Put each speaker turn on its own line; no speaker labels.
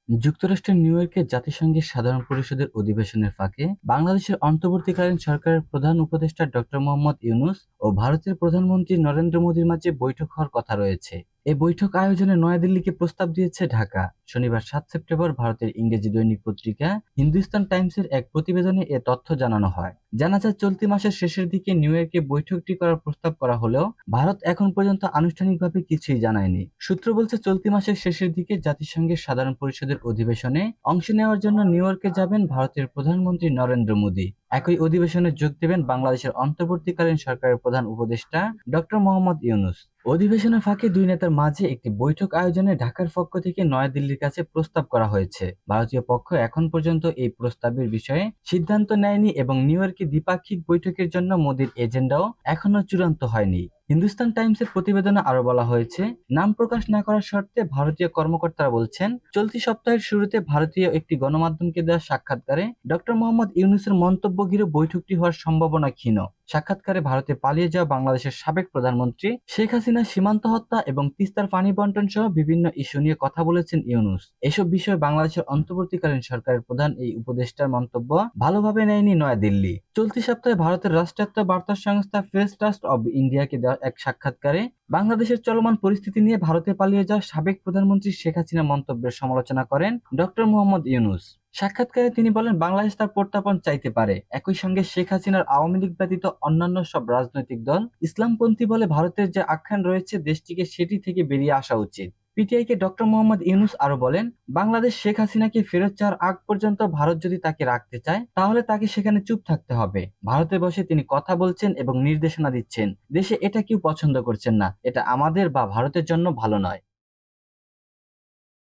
যুক্তরাষ্ট্রের নিউ ইয়র্কে জাতিসংঘের সাধারণ পরিষদের অধিবেশনের ফাঁকে বাংলাদেশের অন্তর্বর্তীকালীন সরকারের প্রধান উপদেষ্টা ডক্টর মোহাম্মদ ইউনূস ও ভারতের প্রধানমন্ত্রী নরেন্দ্র মোদীর মাঝে বৈঠক হওয়ার কথা রয়েছে। এই বৈঠক আয়োজনে নয়াদিল্লিকে প্রস্তাব দিয়েছে ঢাকা। শনিবার 7 সেপ্টেম্বর ভারতের ইংরেজি দৈনিক পত্রিকা হিন্দুস্তান টাইমসের এক প্রতিবেদনে এ তথ্য জানানো হয়। জানা যায়, চলতি মাসের শেষের দিকে নিউ ইয়র্কে বৈঠকটি করার প্রস্তাব করা হলেও ভারত এখন পর্যন্ত আনুষ্ঠানিকভাবে কিছুই জানায়নি। সূত্র বলছে, চলতি মাসের শেষের দিকে জাতিসংঘের সাধারণ পরিষদের অধিবেশনে অংশ নেওয়ার জন্য নিউ ইয়র্কে যাবেন ভারতের প্রধানমন্ত্রী নরেন্দ্র মোদী। একই অধিবেশনে যোগ দেবেন বাংলাদেশের অন্তর্বর্তীকালীন সরকারের প্রধান উপদেষ্টা ডক্টর মোহাম্মদ ইউনূস। অধিবেশনের ফাঁকে দুই নেতার মাঝে একটি বৈঠক আয়োজনে ঢাকার পক্ষ থেকে নয়াদিল্লির কাছে প্রস্তাব করা হয়েছে। ভারতীয় পক্ষ এখন পর্যন্ত এই প্রস্তাবের বিষয়ে সিদ্ধান্ত নেয়নি এবং নিউ ইয়র্কে দ্বিপাক্ষিক বৈঠকের জন্য মোদীর এজেন্ডাও এখনো চূড়ান্ত হয়নি। হিন্দুস্তান টাইমসের প্রতিবেদনে আরো বলা হয়েছে, নাম প্রকাশ না করার শর্তে ভারতীয় কর্মকর্তারা বলছেন, চলতি সপ্তাহের শুরুতে ভারতীয় একটি গণমাধ্যমকে দেওয়া সাক্ষাৎকারে ডক্টর মোহাম্মদ ইউনূসের মন্তব্য ঘিরে বৈঠকটি হওয়ার সম্ভাবনা ক্ষীণ। সাক্ষাৎকারে ভারতে পালিয়ে যাওয়া বাংলাদেশের সাবেক প্রধানমন্ত্রী শেখ হাসিনা সীমান্ত হত্যা এবং তিস্তার পানি বন্টন সহ বিভিন্ন ইস্যু নিয়ে কথা বলেছেন ইউনূস। এসব বিষয়ে বাংলাদেশের অন্তর্বর্তীকালীন সরকারের প্রধান এই উপদেষ্টার মন্তব্য ভালোভাবে নেয়নি নয়াদিল্লি। চলতি সপ্তাহে ভারতের রাষ্ট্রায়ত্ত বার্তা সংস্থা প্রেস ট্রাস্ট অব ইন্ডিয়াকে দেওয়া এক সাক্ষাৎকারে বাংলাদেশের চলমান পরিস্থিতি নিয়ে ভারতে পালিয়ে যাওয়া সাবেক প্রধানমন্ত্রী শেখ হাসিনা মন্তব্যের সমালোচনা করেন ডক্টর মোহাম্মদ ইউনূস। সাক্ষাৎকারে তিনি বলেন, বাংলাদেশ তার প্রত্যাপন চাইতে পারে। একই সঙ্গে শেখ হাসিনার আওয়ামী লীগ ব্যতীত অন্যান্য সব রাজনৈতিক দল ইসলামপন্থী বলে ভারতের যে আখ্যান রয়েছে, দেশটিকে সেটি থেকে বেরিয়ে আসা উচিত। পিটিআইকে ডক্টর মোহাম্মদ ইউনূস আরো বলেন, বাংলাদেশ শেখ হাসিনাকে ফেরত চাওয়ার আগ পর্যন্ত ভারত যদি তাকে রাখতে চায় তাহলে তাকে সেখানে চুপ থাকতে হবে। ভারতে বসে তিনি কথা বলছেন এবং নির্দেশনা দিচ্ছেন। দেশে এটা কেউ পছন্দ করছেন না। এটা আমাদের বা ভারতের জন্য ভালো নয়।